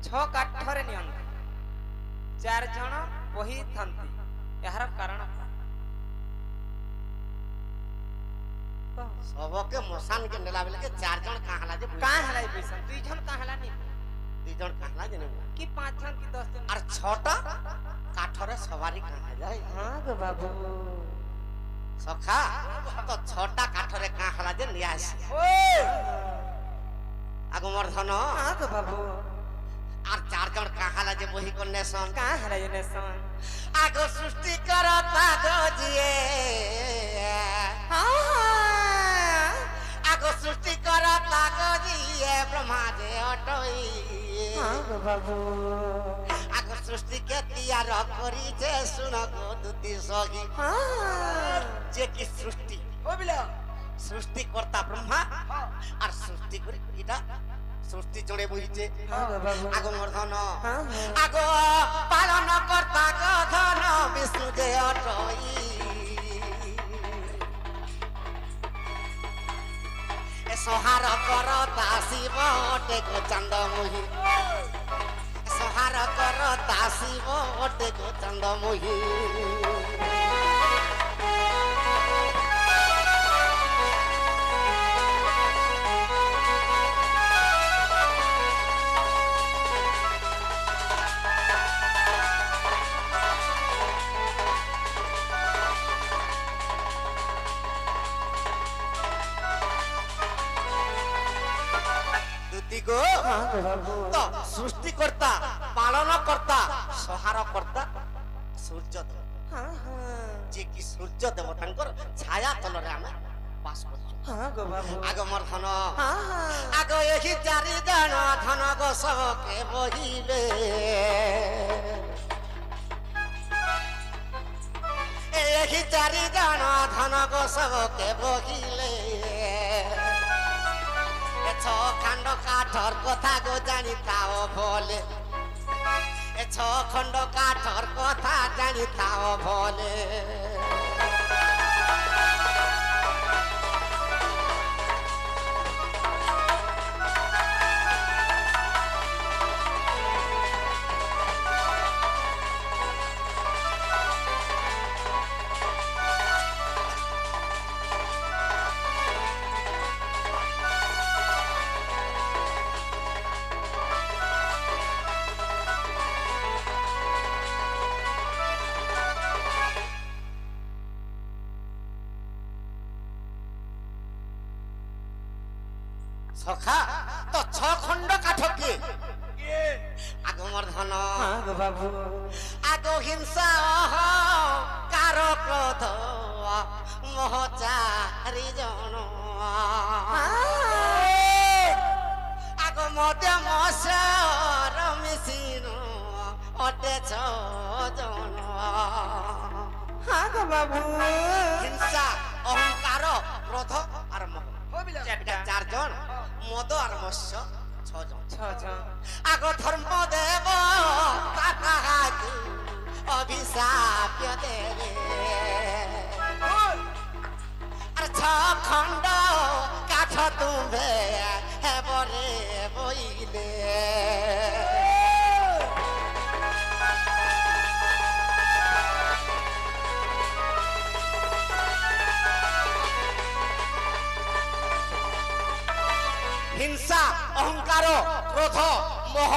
ଛ କାଠରେ ନିଅନ୍ତି 4 ଜଣ ବହିଥାନ୍ତି ଏହାର କାରଣ सबके मसान के नेला बेले के 4 जन कहला जे का हलाई पैसा 2 जन का हला नहीं 2 जन कहला जे कि 5 जन की 10 जन और 6टा काठरे सवारी कहा जाए हां गो बाबू सखा तो 6टा काठरे कहला जे लियासी ओए आगो मर्धन हां गो बाबू और 4 जन कहला जे बही कन्यासन का हला ये नेसन आगो सृष्टि करता गजिए आगो सृष्टि करता गजिए ब्रह्मा जे अटई हां गो बाबू आगो सृष्टि के तैयार करी जे सुन गो दुती सगी हां जे की सृष्टि ओ बिला सृष्टि करता ब्रह्मा और सृष्टि करी इटा सृष्टि जोड़े बुझे हां गो बाबू आगो मर्धन हां आगो पालन करता गधन विष्णु जे अटई ए संहार करता शिव अटे गो चंदमुही संहार करता शिव अटे गो चंदमुही तो सृष्टि करता पालन करता संहार करता सूर्य देव हां जे कि सूर्य देवतांकर छाया तल रे आमे वास करछु हां गो बाबू आगो मोर धन हां आगो एही 4 जन धन गो सबके बहिले एही 4 जन धन गो सबके बहिले खंड काठर कथा गो जानी ताओ भोले ए 6 खंड काठर कथा जानी ताओ भोले सखा तो 6 खंड काठ के आगो मर्धन हां गो बाबू आगो हिंसा कारो क्रोध मोह 4 जन आगो मध्य मसर मिसिनो अटे 6 जन हां गो बाबू हिंसा अहंकार क्रोध और मोह ओ बिला 4 जन मद और मत्स्य 6 जन 6 जन आगो धर्म देव काकाहातु अभिशाप देवे अरे 6 खंड काठ तुम्हे हे बरे बोइले हिंसा अहंकार क्रोध मोह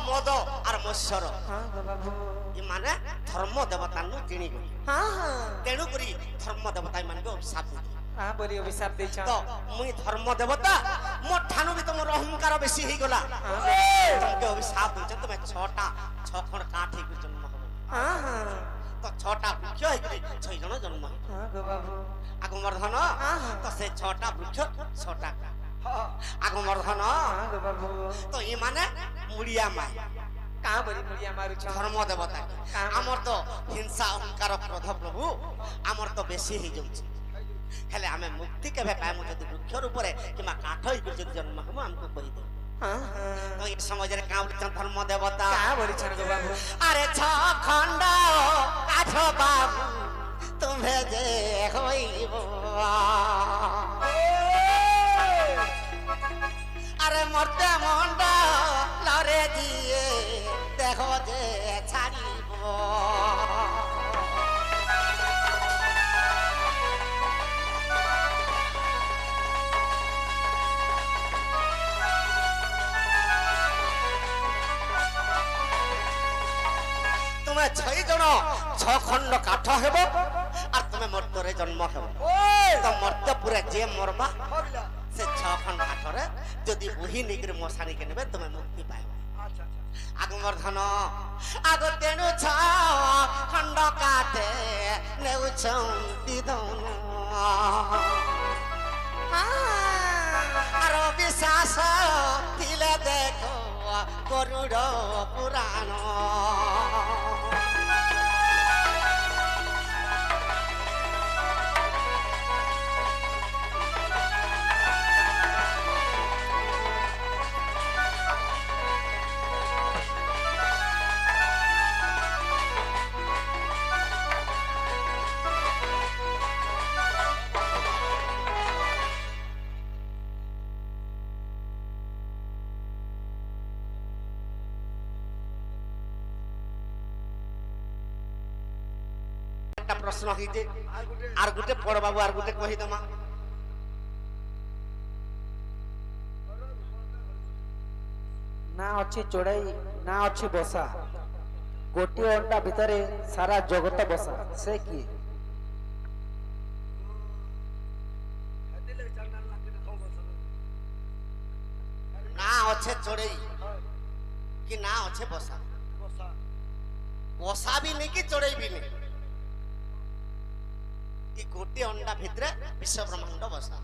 मद और मत्सर हां गो बाबू ये माने धर्म देवता नु किणी गई हां हां तेणु करी धर्म देवता मान को अभिशाप हां बोली अभिशाप दे छ तो मुई धर्म देवता मो ठानु भी तुम अहंकार बेसी ही गला हां तुमके अभिशाप दे तुम 6टा 6 खंड काठ ही जन्म हो हां हां तो 6टा वृक्ष है कि 6 जन जन्म हां गो बाबू आगो मर्धन तो से 6टा वृक्ष 6टा आगो मर्धन हां गो बाबू तो ये माने मुड़िया माई का बोली मुड़िया मारू छ धर्म देवता आमर तो हिंसा अहंकार क्रोध प्रभु आमर तो बेसी ही जाउछ हेले हमें मुक्ति केबे पाएमु जदि वृक्ष ऊपर किमा काठ ही जदि जन्म हम हमको कहि दे हां हां तो ये समझ रे का बोलछन धर्म देवता का बोली छ गो बाबू अरे 6 खंड काठ बाबू तुम्हें जे होइबो अरे मरते मंडा কাঠরে দিয়ে দেহ যে ছাড়িব তুমি 6 জন 6 খণ্ড কাঠ হেব আর তুমি মর্ত্যরে জন্ম হেব তো মর্ত্যপুরে যে মরবা সে 6 খণ্ড কাঠরে যদি বুহি নিগির মশানিকে নেবে তুমি মুক্তি পাইবে আগমর্ধন আগ তেণু 6 খণ্ড কাঠে নেউছন্তি ধন আর বিশ্বাস ଥିଲେ দেখ গরুড় পুরাণ প্রশ্ন হইছে আর গুটে পড় বাবু আর গুটে কহি দমা না ଅଛି ଚୋଡ଼ାଇ ନା ଅଛି ବସା ଗୋଟିଏ ଅଣ୍ଡା ଭିତରେ ସାରା ଜଗତ ବସା ସେ କିଏ না আছে চড়েই কি না আছে বসা বসা বি নেই কি চড়েই বি নেই এই গোটি অন্ডা ভিতরে বিশ্ব ব্রহ্মাণ্ড বসা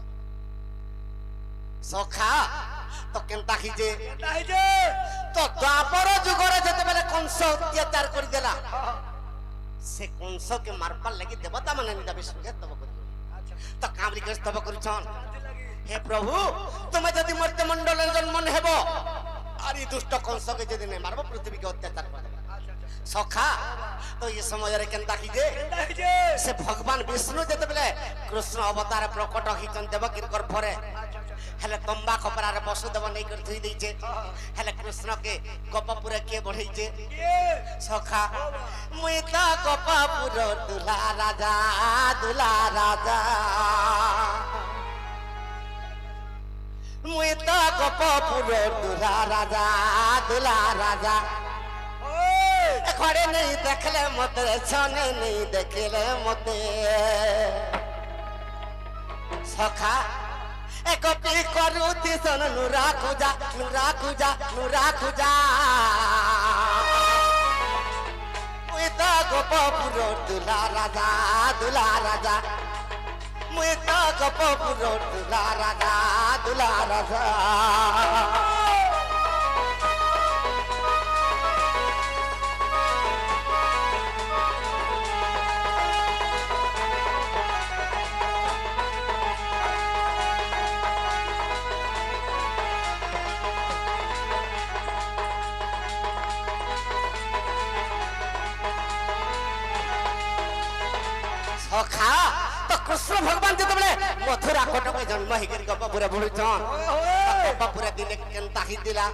সখা তো কেনতা হিজে তো দ্বাপর যুগরে যেতেবেলে কংস অত্যাচার করে দেলা সে কংসকে মারবার লাগি দেবতা মানে নিদা বিষ্ণুকে তব করি তো কামরি করে তব করছন হে প্রভু তুমি যদি মর্ত্য মণ্ডলের জন্ম নেব আর এই দুষ্ট কংসকে যদি নে মারব পৃথিবীকে অত্যাচার করে সখা তো এই সময়ের কেনতা হিজে সে ভগবান বিষ্ণু যেতেবেলে কৃষ্ণ অবতারে প্রকট হইছন দেবকীর গর্ভরে হেলে তম্বা খপরারে বসুদেব নেই করে ধুই দিয়েছে হেলে কৃষ্ণকে গোপপুরে কে বঢ়াইছে সখা মুই তো গোপপুর দুলা রাজা মুই তো গোপপুর দুলা রাজা ঘরে নেই দেখলে মতে ছনে নেই দেখলে মতে সখা একটি করুতি সন নুরা খুজা মুই তো গোপপুর দুলা রাজা মুই তো গোপপুর দুলা রাজা সখা তো কৃষ্ণ ভগবান যেতবে মথুরা কটকে জন্ম হইকি গোপপুরে বড়ুছন গোপপুরে দিনে কেনতা হইতিলা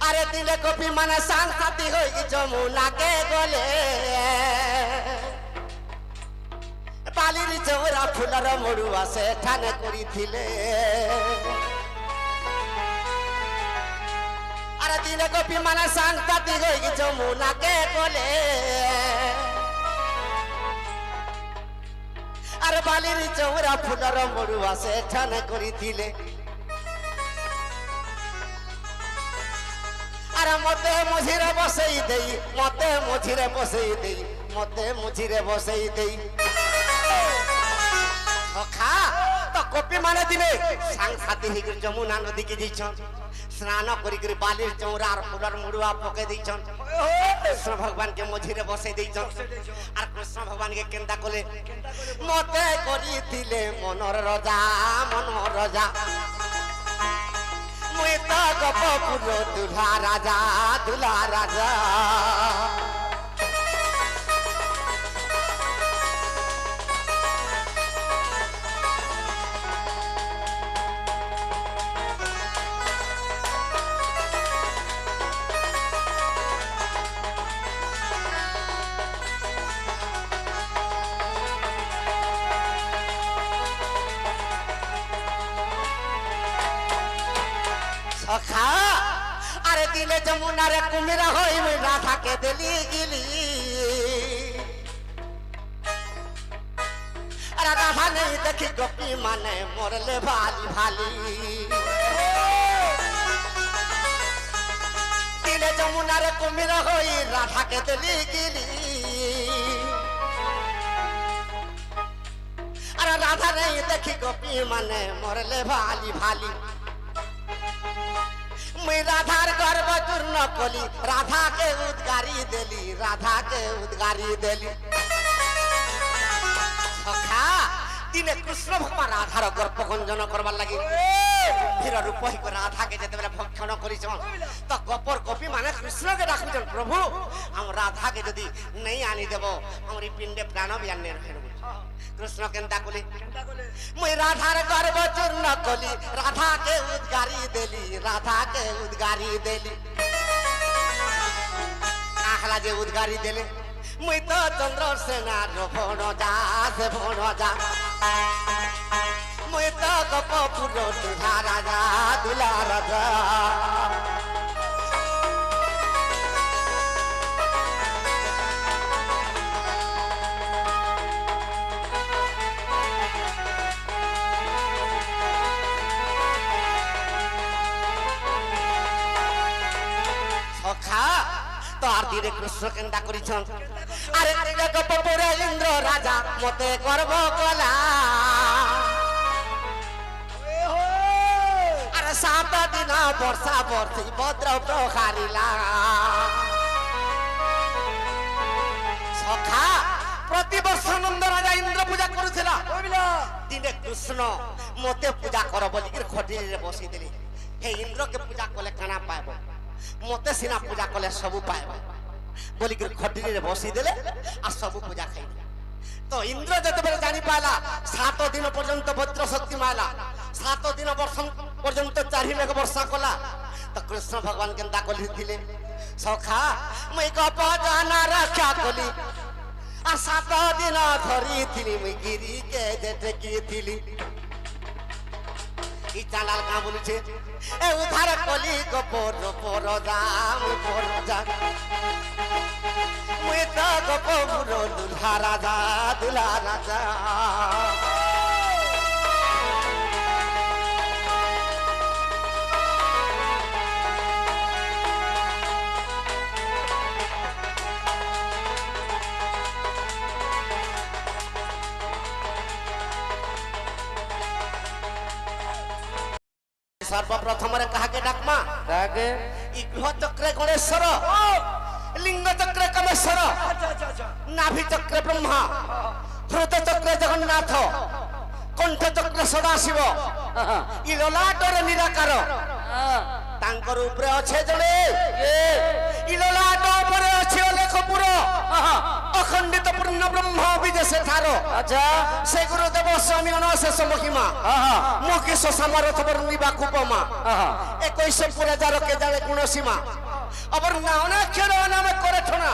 আরে দিনে গোপী মানে সাংসাতি হইকি যমুনাকে গলে পালির চৌরা ফুলর মড়ুয়া সেখানে করিଥିଲେ আরে দিনে গোপী মানে সাংসাতি হইকি যমুনাকে গলে আর বালির চৌরা ফুলর মড়ুয়া সেখানে করিଥିଲେ আর মতে মঝিরে বসেই দেই সখা তো গোপী মানে দিনে সাংসাথী হইকি যমুনা নদীকে যাইছন স্নান করিকি বালির চৌরা আর ফুলর মড়ুয়া পকে দিয়েছন কৃষ্ণ ভগবানকে মঝিরে বসাই দিয়েছন আর কৃষ্ণ ভগবানকে কেন্দা কলে মতে করিছিলে মনর রজা মুই তো গোপপুর দুলা রাজা দিলে যমুনারে কুমিরা হই মুই রাধাকে দেলি গিলি আরে রাধা নেই দেখি গোপী মানে মরলে ভালি ভালি দিলে যমুনারে কুমিরা হই রাধাকে দেলি গিলি আরে রাধা নেই দেখি গোপী মানে মরলে ভালি ভালি মুই রাধার গর্ব চূর্ণ কলি রাধাকে উদ্গারি দেলি রাধাকে উদ্গারি দেলি সখা দিনে কৃষ্ণ ভগবান রাধার গর্ব গঞ্জন করবার লাগি ধীর রূপ হইক রাধাকে যেতেবেলে ভক্ষণ করিছন তো গপর গোপী মানে কৃষ্ণকে ডাকুছন প্রভু আম রাধাকে যদি নেই আনি দেব আমার পিণ্ডে প্রাণ বিয়ান্নে রহেন কৃষ্ণ কেন্তা কলি মুই রাধার গর্ব চূর্ণ কলি রাধাকে উদ্গারি দেলি রাধাকে উদ্গারি দেলি আখলা যে উদ্গারি দেলে মুই তো চন্দ্রসেনার ভণ যা সে ভণ যা মুই তো গোপপুর দুধা রাজা দুলা রাজা তো আর দিনে কৃষ্ণ কেন্দা করিছন আরে দিনে গোপপুরে ইন্দ্র রাজা মতে গর্ব কলা আরে 7 দিন বর্ষা বর্ষি ভদ্র প্রহারিলা সখা প্রতি বর্ষ নন্দ রাজা ইন্দ্র পূজা করুছিলা দিনে কৃষ্ণ মতে পূজা কর বলিকি খটিরে বসি দিলি হে ইন্দ্রকে পূজা কলে কানা পাইব মতে সিনা পূজা কলে সবু পাইব বলিকি খটিরে বসি দেলে আর সবু পূজা খাইবে তো ইন্দ্র যেতেবেলে জানি পাইলা 7 দিন পর্যন্ত ভদ্র শক্তি মাইলা 7 দিন পর্যন্ত 4 মেঘ বর্ষা কলা তো কৃষ্ণ ভগবান কেন্দা কলি দিলে সখা মুই গপ জানা রক্ষা কলি আর 7 দিন ধরি থিলি মুই গিরি কে যেতে কি থিলি ই চালাল কা বলছে এ উধার কলি গপর পর দাম পর যা মুই তো গপপুর দুলা রাজা দুলা রাজা সর্বপ্রথমরে কাহাকে ডাকমা কাকে ই গৃহ চক্রে গণেশ্বর লিঙ্গ চক্রে কামেশ্বর নাভি চক্রে ব্রহ্মা হৃদ চক্রে জগন্নাথ কণ্ঠ চক্রে সদাশিব ই ললাটরে নিরাকার তাঙ্কর উপরে আছে জনে ই ললাট উপরে আছে অলেখপুর অখণ্ডিত পূর্ণ ব্রহ্ম বিদেশে ধার আচ্ছা সে গুরুদেব স্বামী অনশেষ মহিমা মুখী শশামারথ বর্ণিবা কুপমা 21 পুরে যার কে জানে গুণ সীমা অবর না অনাক্ষর নামে করে ঠনা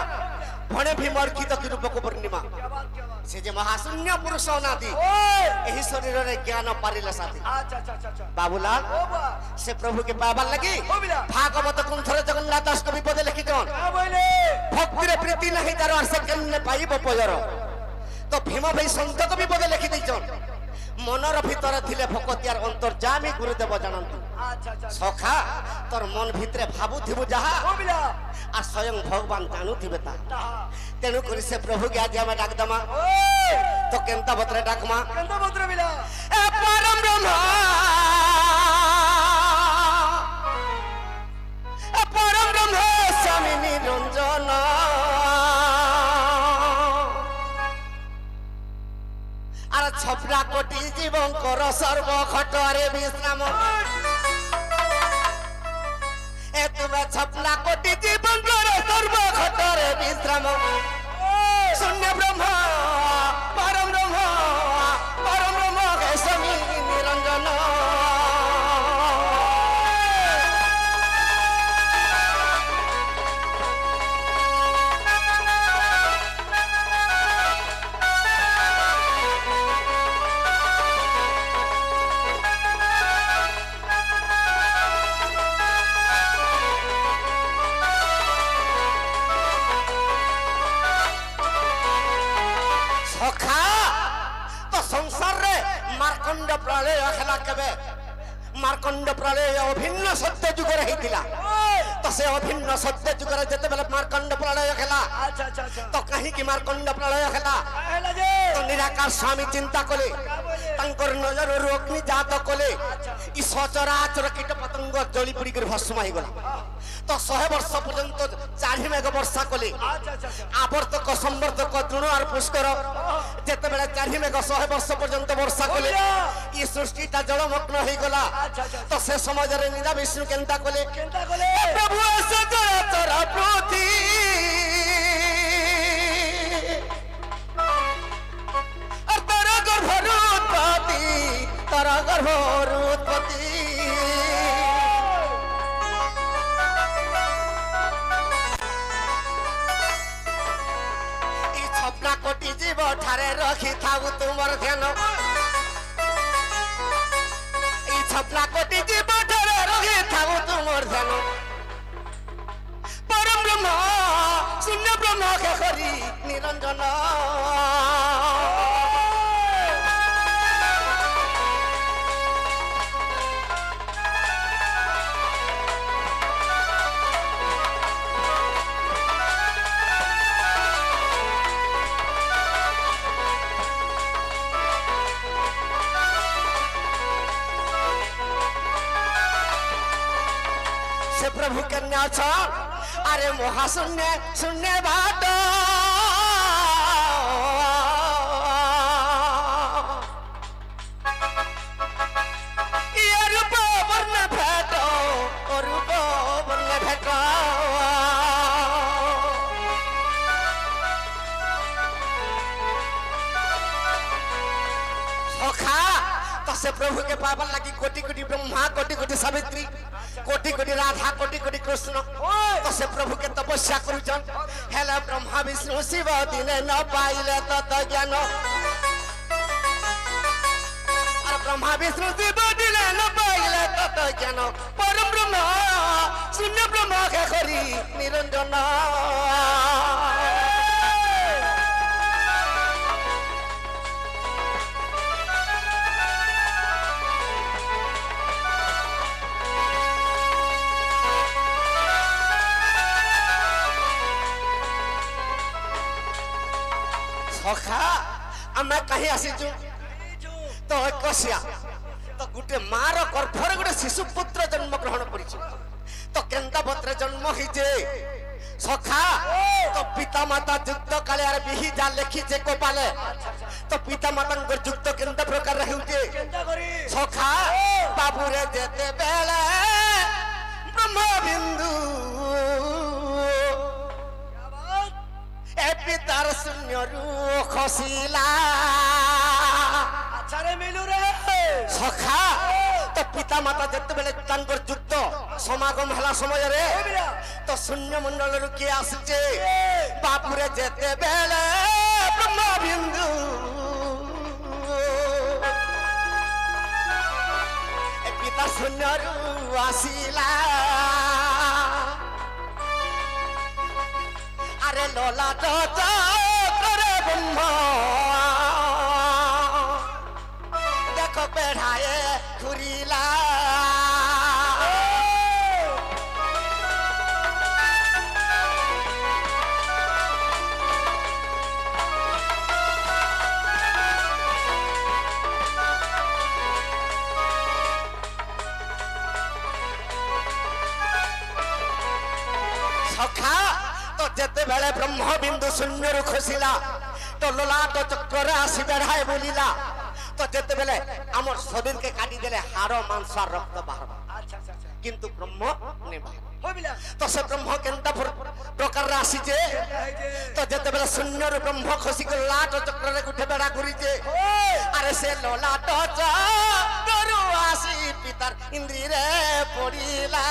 ভণে ভীমর্কিত কি রূপক পূর্ণিমা সে যে মহাশূন্য পুরুষ অনাদি এই শরীরে জ্ঞান পারিলে সাথী বাবুলাল সে প্রভুকে পাবার লাগি ভাগবত কুণ্ঠরে জগন্নাথ দাস কবি পদে লিখিছন ভক্তিরে প্রীতি নাহি তার আর সে কেমনে পাইব পয়র তো ভীম ভাই সন্ত কবি পদে লিখি দিছন মনর ভিতরে থিলে ভকতিয়ার অন্তর্যামী গুরুদেব জানন্তু সখা তোর মন ভিতরে ভাবুথিবু যাহা আর স্বয়ং ভগবান জানুথিবে তা তেণু করি সে প্রভুকে আজ আমি ডাক দমা তো কেন্তা বত্রে ডাকমা এ পরম ব্রহ্ম এ পরম ব্রহ্ম স্বামী নিরঞ্জন আর 6 কোটি জীবঙ্কর সর্বঘটরে বিশ্রাম এ তুমি 6 কোটি জীবঙ্কর সর্বঘটরে বিশ্রাম শূন্য ব্রহ্ম পরম ব্রহ্ম হে স্বামী নিরঞ্জন সখা তো সংসারে মার্কণ্ড প্রলয় হেলা কেবে মার্কণ্ড প্রলয় অভিন্ন সত্য যুগরে হইতিলা তো সে অভিন্ন সত্য যুগরে যেতেবেলে মার্কণ্ড প্রলয় হেলা আচ্ছা আচ্ছা আচ্ছা তো কাহিকি মার্কণ্ড প্রলয় হেলা হেলা যে তো নিরাকার স্বামী চিন্তা কলে তাঙ্কর নজরରୁ অগ্নি জাত কলে ই সচরাচর কীট পতঙ্গ জলি পুড়ি করে ভস্ম হইগলা তো 100 বর্ষ পর্যন্ত চারি মেঘ বর্ষা কলে আচ্ছা আচ্ছা আচ্ছা আবর্তক সম্বর্ধক তৃণ আর পুষ্কর যেতেবেলে চারি মেঘ 100 বর্ষ পর্যন্ত বর্ষা কলে ই সৃষ্টিটা জলমগ্ন হইগলা আচ্ছা আচ্ছা তো সে সমাজরে নিদা বিষ্ণু কেন্তা কলে চিন্তা করে প্রভু সচরাচর প্রতি আর তারা গর্ভর উৎপত্তি তারা গর্ভর উৎপত্তি ই ছপনা কোটি জীব ঠারে রখি থাউ তোমার ধ্যান ই ছপনা কোটি জীব ঠারে রখি থাউ তোমার ধ্যান পরম ব্রহ্ম শূন্য ব্রহ্ম কে করি নিরঞ্জন সে প্রভু কন্যা ছ আরে মহাশূন্য শূন্য বাট ইয়ে রূপ বর্ণ ভেট রূপ বর্ণ ভেট সখা তো সে প্রভুকে পাবার লাগি কোটি কোটি ব্রহ্মা কোটি কোটি সাবিত্রী কোটি কোটি রাধা কোটি কোটি কৃষ্ণ তো সে প্রভুকে তপস্যা করুছন হেলে ব্রহ্মা বিষ্ণু শিব দিনে ন পাইলে তত জ্ঞান আর ব্রহ্মা বিষ্ণু শিব দিনে ন পাইলে তত জ্ঞান পরম ব্রহ্ম শূন্য ব্রহ্ম কে করি নিরঞ্জন সখা আমি কাহি আসিছু তো কষিয়া তো গোটে মার গর্ভরে গোটে শিশু পুত্র জন্ম গ্রহণ করিছু তো কেন্তা পত্রে জন্ম হইছে সখা তো পিতা মাতা যুক্ত কালে আর বিহি যা লেখিছে কোপালে তো পিতা মাতাঙ্কর যুক্ত কেন্তা প্রকার হেউছে চিন্তা করি সখা বাবুরে যেতে বেলে ব্রহ্মবিন্দু এ পিতার শূন্যরু খসিলা আচ্ছা রে মিলু রে সখা তো পিতা মাতা যেতেবেলে তাঙ্কর যুক্ত সমাগম হেলা সমୟରେ তো শূন্য মণ্ডলରୁ কিଏ আসছে বাপুরে যেতেবেলে ব্রহ্মবিন্দু এ পিতা শূন্যরু আসিলা আরে ললাট করে ব্রহ্ম দেখো বেড়ায়ে ঘুরিলা সখা তো যেতেবেলে ব্রহ্মবিন্দু শূন্যরু খসিলা তো ললাট চক্রে আসি বেড়ায় বলিলা তো যেতেবেলে আমার শরীরকে কাটি দেলে হাড় মাংস আর রক্ত বাহার আচ্ছা আচ্ছা আচ্ছা কিন্তু ব্রহ্ম নেই বাহার হইবিলা তো সে ব্রহ্ম কেন্তা প্রকার আসিছে তো যেতেবেলে শূন্যরু ব্রহ্ম খসি করে লাট চক্রে উঠে বেড়া ঘুরিছে আরে সে ললাট চক্রু আসি পিতার ইন্দ্রিরে পড়িলা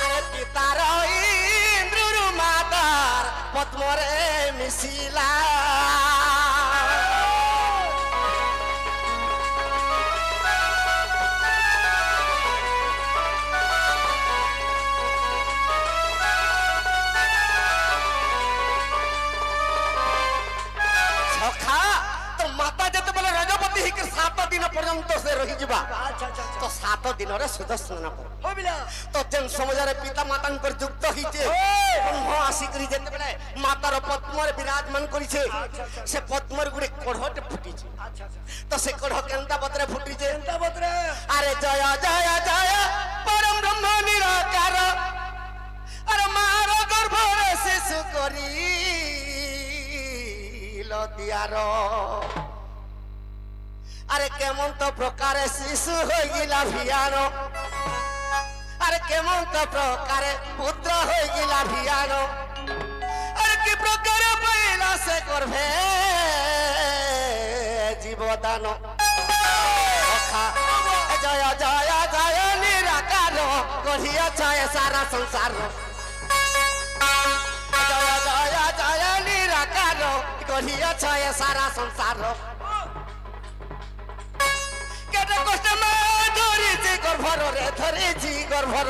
আরে পিতার ইন্দ্রু মাতার পদ্মরে মিশিলা ଯିବା আচ্ছা আচ্ছা ତ 7 ଦିନରେ ସୁଦର୍ଶନ ପର୍ବ হবিলা তো যেন সমাজের পিতা মাতাঙ্কর যুক্ত হইছে ব্রহ্ম আসিকরি যেতেবেলে মাতার পদ্মরে বিরাজমান করিছে সে পদ্মর গুড়ে কঢ়টে ফুটিছে আচ্ছা আচ্ছা তো সে কঢ় কেনতা বতরে ফুটিছে চিন্তা বতরে আরে জয় জয় জয় পরম ব্রহ্ম নিরাকার আরে মার গর্ভরে শিশু করি লদিয়ার আরে কেমন তো প্রকারে শিশু হয়ে গিলা ভিয়ার আরে কেমন তো প্রকারে পুত্র হয়ে গিলা ভিয়ার আরে কি প্রকারে পাইলা সে করবে জীবদান জয় জয় জয় নিরাকার গঢ়িয়াছ এ সারা সংসার জয় জয় জয় নিরাকার গঢ়িয়াছ এ সারা সংসার কেটে কষ্ট ধরিছি গর্ভর রে ধরিছি গর্ভর